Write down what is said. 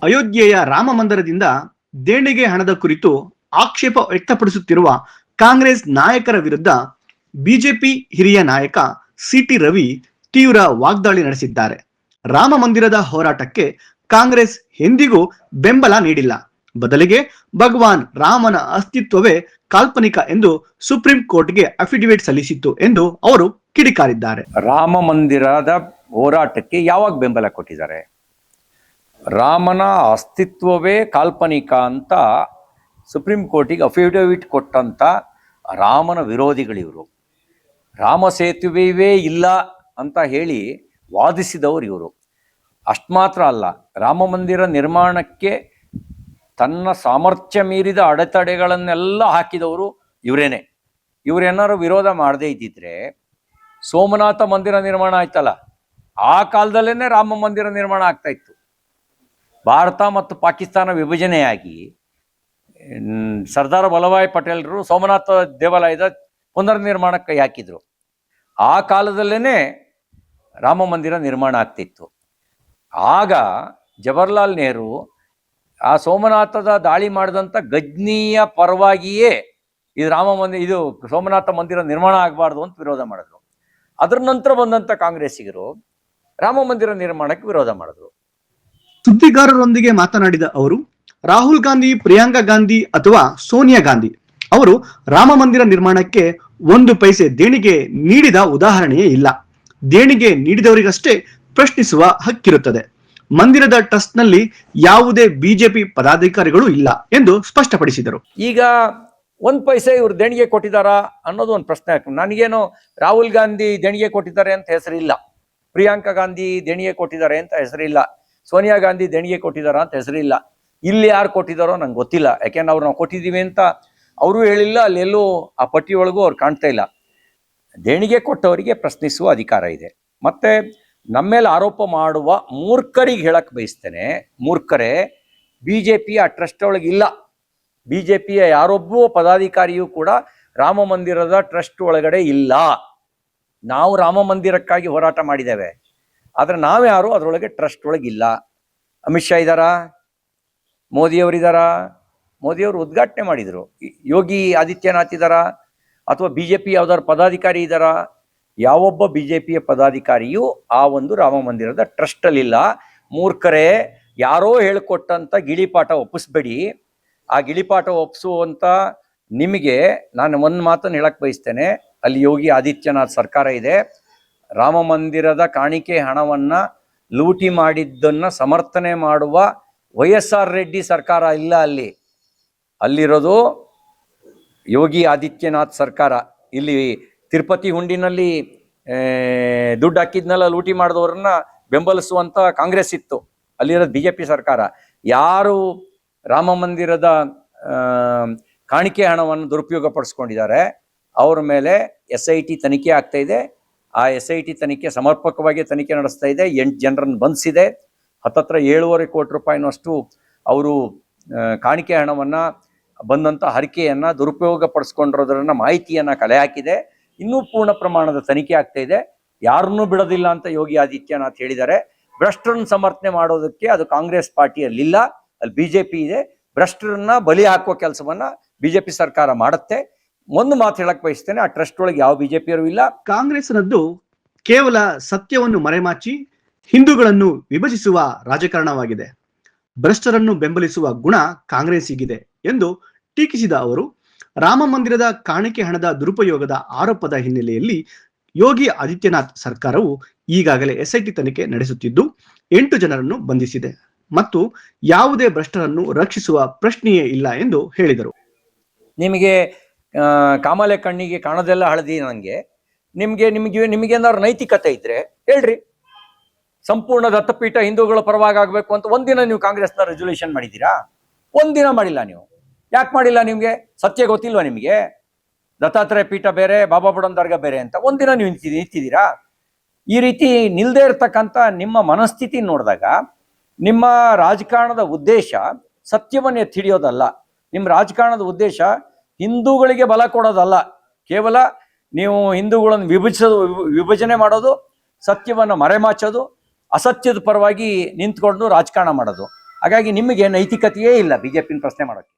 ಅಯೋಧ್ಯೆಯ ರಾಮ ಮಂದಿರದಿಂದ ದೇಣಿಗೆ ಹಣದ ಕುರಿತು ಆಕ್ಷೇಪ ವ್ಯಕ್ತಪಡಿಸುತ್ತಿರುವ ಕಾಂಗ್ರೆಸ್ ನಾಯಕರ ವಿರುದ್ಧ ಬಿಜೆಪಿ ಹಿರಿಯ ನಾಯಕ ಸಿಟಿ ರವಿ ತೀವ್ರ ವಾಗ್ದಾಳಿ ನಡೆಸಿದ್ದಾರೆ. ರಾಮ ಮಂದಿರದ ಹೋರಾಟಕ್ಕೆ ಕಾಂಗ್ರೆಸ್ ಎಂದಿಗೂ ಬೆಂಬಲ ನೀಡಿಲ್ಲ. ಬದಲಿಗೆ ಭಗವಾನ್ ರಾಮನ ಅಸ್ತಿತ್ವವೇ ಕಾಲ್ಪನಿಕ ಎಂದು ಸುಪ್ರೀಂ ಕೋರ್ಟ್ಗೆ ಅಫಿಡವಿಟ್ ಸಲ್ಲಿಸಿತ್ತು ಎಂದು ಅವರು ಕಿಡಿಕಾರಿದ್ದಾರೆ. ರಾಮ ಮಂದಿರದ ಹೋರಾಟಕ್ಕೆ ಯಾವಾಗ ಬೆಂಬಲ ಕೊಟ್ಟಿದ್ದಾರೆ? ರಾಮನ ಅಸ್ತಿತ್ವವೇ ಕಾಲ್ಪನಿಕ ಅಂತ ಸುಪ್ರೀಂ ಕೋರ್ಟಿಗೆ ಅಫಿಡವಿಟ್ ಕೊಟ್ಟಂತ ರಾಮನ ವಿರೋಧಿಗಳಿವರು. ರಾಮ ಸೇತುವೆಯೇ ಇಲ್ಲ ಅಂತ ಹೇಳಿ ವಾದಿಸಿದವರು ಇವರು. ಅಷ್ಟು ಮಾತ್ರ ಅಲ್ಲ, ರಾಮ ಮಂದಿರ ನಿರ್ಮಾಣಕ್ಕೆ ತನ್ನ ಸಾಮರ್ಥ್ಯ ಮೀರಿದ ಅಡೆತಡೆಗಳನ್ನೆಲ್ಲ ಹಾಕಿದವರು ಇವರೇನೆ. ಇವರೇನಾರು ವಿರೋಧ ಮಾಡದೇ ಇದ್ದಿದ್ರೆ ಸೋಮನಾಥ ಮಂದಿರ ನಿರ್ಮಾಣ ಆಯ್ತಲ್ಲ, ಆ ಕಾಲದಲ್ಲೇ ರಾಮ ಮಂದಿರ ನಿರ್ಮಾಣ ಆಗ್ತಾ ಇತ್ತು. ಭಾರತ ಮತ್ತು ಪಾಕಿಸ್ತಾನ ವಿಭಜನೆಯಾಗಿ ಸರ್ದಾರ್ ವಲ್ಲಭಾಯ್ ಪಟೇಲರು ಸೋಮನಾಥ ದೇವಾಲಯದ ಪುನರ್ ನಿರ್ಮಾಣಕ್ಕೆ ಹಾಕಿದ್ರು. ಆ ಕಾಲದಲ್ಲೇ ರಾಮ ಮಂದಿರ ನಿರ್ಮಾಣ ಆಗ್ತಿತ್ತು. ಆಗ ಜವಾಹರ್ಲಾಲ್ ನೆಹರು ಆ ಸೋಮನಾಥದ ದಾಳಿ ಮಾಡಿದಂಥ ಗಜ್ನಿಯ ಪರವಾಗಿಯೇ ಇದು ಸೋಮನಾಥ ಮಂದಿರ ನಿರ್ಮಾಣ ಆಗಬಾರ್ದು ಅಂತ ವಿರೋಧ ಮಾಡಿದ್ರು. ಅದರ ನಂತರ ಬಂದಂಥ ಕಾಂಗ್ರೆಸ್ಸಿಗರು ರಾಮ ಮಂದಿರ ನಿರ್ಮಾಣಕ್ಕೆ ವಿರೋಧ ಮಾಡಿದ್ರು. ಸುದ್ದಿಗಾರರೊಂದಿಗೆ ಮಾತನಾಡಿದ ಅವರು, ರಾಹುಲ್ ಗಾಂಧಿ, ಪ್ರಿಯಾಂಕಾ ಗಾಂಧಿ ಅಥವಾ ಸೋನಿಯಾ ಗಾಂಧಿ ಅವರು ರಾಮ ಮಂದಿರ ನಿರ್ಮಾಣಕ್ಕೆ 1 ಪೈಸೆ ದೇಣಿಗೆ ನೀಡಿದ ಉದಾಹರಣೆಯೇ ಇಲ್ಲ. ದೇಣಿಗೆ ನೀಡಿದವರಿಗಷ್ಟೇ ಪ್ರಶ್ನಿಸುವ ಹಕ್ಕಿರುತ್ತದೆ. ಮಂದಿರದ ಟ್ರಸ್ಟ್ ನಲ್ಲಿ ಯಾವುದೇ ಬಿಜೆಪಿ ಪದಾಧಿಕಾರಿಗಳು ಇಲ್ಲ ಎಂದು ಸ್ಪಷ್ಟಪಡಿಸಿದರು. ಈಗ 1 ಪೈಸೆ ಇವರು ದೇಣಿಗೆ ಕೊಟ್ಟಿದ್ದಾರಾ ಅನ್ನೋದು ಒಂದು ಪ್ರಶ್ನೆ. ನನಗೇನು ರಾಹುಲ್ ಗಾಂಧಿ ದೇಣಿಗೆ ಕೊಟ್ಟಿದ್ದಾರೆ ಅಂತ ಹೆಸರಿಲ್ಲ, ಪ್ರಿಯಾಂಕಾ ಗಾಂಧಿ ದೇಣಿಗೆ ಕೊಟ್ಟಿದ್ದಾರೆ ಅಂತ ಹೆಸರಿಲ್ಲ, ಸೋನಿಯಾ ಗಾಂಧಿ ದೇಣಿಗೆ ಕೊಟ್ಟಿದ್ದಾರಾ ಅಂತ ಹೆಸರಿಲ್ಲ. ಇಲ್ಲಿ ಯಾರು ಕೊಟ್ಟಿದ್ದಾರೋ ನಂಗೆ ಗೊತ್ತಿಲ್ಲ. ಯಾಕೆಂದ್ರೆ ನಾವು ಕೊಟ್ಟಿದ್ದೀವಿ ಅಂತ ಅವರು ಹೇಳಿಲ್ಲ, ಅಲ್ಲೆಲ್ಲೂ ಆ ಪಟ್ಟಿಯೊಳಗೂ ಅವ್ರು ಕಾಣ್ತಾ ಇಲ್ಲ. ದೇಣಿಗೆ ಕೊಟ್ಟವರಿಗೆ ಪ್ರಶ್ನಿಸುವ ಅಧಿಕಾರ ಇದೆ. ಮತ್ತೆ ನಮ್ಮೇಲೆ ಆರೋಪ ಮಾಡುವ ಮೂರ್ಖರಿಗೆ ಹೇಳಕ್ ಬಯಸ್ತೇನೆ, ಮೂರ್ಖರೇ, ಬಿಜೆಪಿಯ ಟ್ರಸ್ಟ್ ಒಳಗೆ ಇಲ್ಲ. ಬಿಜೆಪಿಯ ಯಾರೊಬ್ಬ ಪದಾಧಿಕಾರಿಯೂ ಕೂಡ ರಾಮ ಮಂದಿರದ ಟ್ರಸ್ಟ್ ಒಳಗಡೆ ಇಲ್ಲ. ನಾವು ರಾಮ ಮಂದಿರಕ್ಕಾಗಿ ಹೋರಾಟ ಮಾಡಿದ್ದೇವೆ, ಆದರೆ ನಾವ್ಯಾರು ಅದರೊಳಗೆ ಟ್ರಸ್ಟ್ ಒಳಗಿಲ್ಲ. ಅಮಿತ್ ಶಾ ಇದ್ದಾರಾ? ಮೋದಿಯವರಿದ್ದಾರಾ? ಮೋದಿಯವರು ಉದ್ಘಾಟನೆ ಮಾಡಿದರು. ಯೋಗಿ ಆದಿತ್ಯನಾಥ್ ಇದ್ದಾರಾ? ಅಥವಾ ಬಿಜೆಪಿ ಯಾವ್ದಾದ್ರು ಪದಾಧಿಕಾರಿ ಇದ್ದಾರಾ? ಯಾವೊಬ್ಬ ಬಿಜೆಪಿಯ ಪದಾಧಿಕಾರಿಯೂ ಆ ಒಂದು ರಾಮ ಮಂದಿರದ ಟ್ರಸ್ಟಲ್ಲಿಲ್ಲ. ಮೂರ್ಖರೇ, ಯಾರೋ ಹೇಳಿಕೊಟ್ಟಂಥ ಗಿಳಿಪಾಠ ಒಪ್ಪಿಸ್ಬೇಡಿ. ಆ ಗಿಳಿಪಾಠ ಒಪ್ಪಿಸುವಂಥ ನಿಮಗೆ ನಾನು ಒಂದು ಮಾತನ್ನು ಹೇಳಕ್ಕೆ ಬಯಸ್ತೇನೆ. ಅಲ್ಲಿ ಯೋಗಿ ಆದಿತ್ಯನಾಥ್ ಸರ್ಕಾರ ಇದೆ. ರಾಮ ಮಂದಿರದ ಕಾಣಿಕೆ ಹಣವನ್ನು ಲೂಟಿ ಮಾಡಿದ್ದನ್ನು ಸಮರ್ಥನೆ ಮಾಡುವ YSR ರೆಡ್ಡಿ ಸರ್ಕಾರ ಇಲ್ಲ. ಅಲ್ಲಿರೋದು ಯೋಗಿ ಆದಿತ್ಯನಾಥ್ ಸರ್ಕಾರ. ಇಲ್ಲಿ ತಿರುಪತಿ ಹುಂಡಿನಲ್ಲಿ ದುಡ್ಡು ಹಾಕಿದ್ನೆಲ್ಲ ಲೂಟಿ ಮಾಡಿದವ್ರನ್ನ ಬೆಂಬಲಿಸುವಂಥ ಕಾಂಗ್ರೆಸ್ ಇತ್ತು. ಅಲ್ಲಿರೋದು ಬಿಜೆಪಿ ಸರ್ಕಾರ. ಯಾರು ರಾಮ ಮಂದಿರದ ಕಾಣಿಕೆ ಹಣವನ್ನು ದುರುಪಯೋಗ ಪಡಿಸ್ಕೊಂಡಿದ್ದಾರೆ ಅವ್ರ ಮೇಲೆ SIT ತನಿಖೆ ಆಗ್ತಾ ಇದೆ. ಆ SIT ತನಿಖೆ ಸಮರ್ಪಕವಾಗಿ ತನಿಖೆ ನಡೆಸ್ತಾ ಇದೆ. 8 ಜನರನ್ನು ಬಂಧಿಸಿದೆ. ಹತ್ತತ್ರ 7.5 ಕೋಟಿ ರೂಪಾಯಿನಷ್ಟು ಅವರು ಕಾಣಿಕೆ ಹಣವನ್ನು ಬಂದಂಥ ಹರಿಕೆಯನ್ನು ದುರುಪಯೋಗ ಪಡಿಸ್ಕೊಂಡಿರೋದನ್ನ ಮಾಹಿತಿಯನ್ನು ಕಲೆ ಹಾಕಿದೆ. ಇನ್ನೂ ಪೂರ್ಣ ಪ್ರಮಾಣದ ತನಿಖೆ ಆಗ್ತಾ ಇದೆ. ಯಾರನ್ನೂ ಬಿಡೋದಿಲ್ಲ ಅಂತ ಯೋಗಿ ಆದಿತ್ಯನಾಥ್ ಹೇಳಿದ್ದಾರೆ. ಭ್ರಷ್ಟರನ್ನು ಸಮರ್ಥನೆ ಮಾಡೋದಕ್ಕೆ ಅದು ಕಾಂಗ್ರೆಸ್ ಪಾರ್ಟಿಯಲ್ಲಿಲ್ಲ, ಅಲ್ಲಿ ಬಿಜೆಪಿ ಇದೆ. ಭ್ರಷ್ಟರನ್ನ ಬಲಿ ಹಾಕುವ ಕೆಲಸವನ್ನ ಬಿಜೆಪಿ ಸರ್ಕಾರ ಮಾಡುತ್ತೆ. ಒಂದು ಮಾತು ಹೇಳಕ್ ಬಯಸ್ತೇನೆ, ಆ ಟ್ರಸ್ಟ್ ಒಳಗೆ ಯಾವ ಬಿಜೆಪಿಯವರು ಇಲ್ಲ. ಕಾಂಗ್ರೆಸ್ನದ್ದು ಕೇವಲ ಸತ್ಯವನ್ನು ಮರೆಮಾಚಿ ಹಿಂದೂಗಳನ್ನು ವಿಭಜಿಸುವ ರಾಜಕಾರಣವಾಗಿದೆ. ಭ್ರಷ್ಟರನ್ನು ಬೆಂಬಲಿಸುವ ಗುಣ ಕಾಂಗ್ರೆಸ್ಸಿಗಿದೆ ಎಂದು ಟೀಕಿಸಿದ ಅವರು, ರಾಮ ಮಂದಿರದ ಕಾಣಿಕೆ ಹಣದ ದುರುಪಯೋಗದ ಆರೋಪದ ಹಿನ್ನೆಲೆಯಲ್ಲಿ ಯೋಗಿ ಆದಿತ್ಯನಾಥ್ ಸರ್ಕಾರವು ಈಗಾಗಲೇ SIT ತನಿಖೆ ನಡೆಸುತ್ತಿದ್ದು 8 ಜನರನ್ನು ಬಂಧಿಸಿದೆ ಮತ್ತು ಯಾವುದೇ ಭ್ರಷ್ಟರನ್ನು ರಕ್ಷಿಸುವ ಪ್ರಶ್ನೆಯೇ ಇಲ್ಲ ಎಂದು ಹೇಳಿದರು. ನಿಮಗೆ ಕಾಮಾಲೆ ಕಣ್ಣಿಗೆ ಕಾಣೋದೆಲ್ಲ ಹಳದಿ. ನನಗೆ ನಿಮಗೇನಾದ್ರು ನೈತಿಕತೆ ಇದ್ರೆ ಹೇಳ್ರಿ. ಸಂಪೂರ್ಣ ದತ್ತಪೀಠ ಹಿಂದೂಗಳ ಪರವಾಗಿ ಆಗಬೇಕು ಅಂತ ಒಂದಿನ ನೀವು ಕಾಂಗ್ರೆಸ್ನ ರೆಸೊಲ್ಯೂಷನ್ ಮಾಡಿದ್ದೀರಾ? ಒಂದಿನ ಮಾಡಿಲ್ಲ. ನೀವು ಯಾಕೆ ಮಾಡಿಲ್ಲ? ನಿಮಗೆ ಸತ್ಯ ಗೊತ್ತಿಲ್ವಾ? ನಿಮಗೆ ದತ್ತಾತ್ರೇಯ ಪೀಠ ಬೇರೆ, ಬಾಬಾ ಬುಡನ್ ದರ್ಗಾ ಬೇರೆ ಅಂತ ಒಂದಿನ ನೀವು ನಿಂತಿದ್ದೀರಾ? ಈ ರೀತಿ ನಿಲ್ದೇ ಇರ್ತಕ್ಕಂಥ ನಿಮ್ಮ ಮನಸ್ಥಿತಿ ನೋಡಿದಾಗ ನಿಮ್ಮ ರಾಜಕಾರಣದ ಉದ್ದೇಶ ಸತ್ಯವನ್ನು ಎತ್ತಿ ಹಿಡಿಯೋದಲ್ಲ. ನಿಮ್ಮ ರಾಜಕಾರಣದ ಉದ್ದೇಶ ಹಿಂದೂಗಳಿಗೆ ಬಲ ಕೊಡೋದಲ್ಲ. ಕೇವಲ ನೀವು ಹಿಂದೂಗಳನ್ನು ವಿಭಜನೆ ಮಾಡೋದು, ಸತ್ಯವನ್ನು ಮರೆಮಾಚೋದು, ಅಸತ್ಯದ ಪರವಾಗಿ ನಿಂತ್ಕೊಂಡು ರಾಜಕಾರಣ ಮಾಡೋದು. ಹಾಗಾಗಿ ನಿಮಗೆ ನೈತಿಕತೆಯೇ ಇಲ್ಲ ಬಿಜೆಪಿನ ಪ್ರಶ್ನೆ ಮಾಡೋಕ್ಕೆ.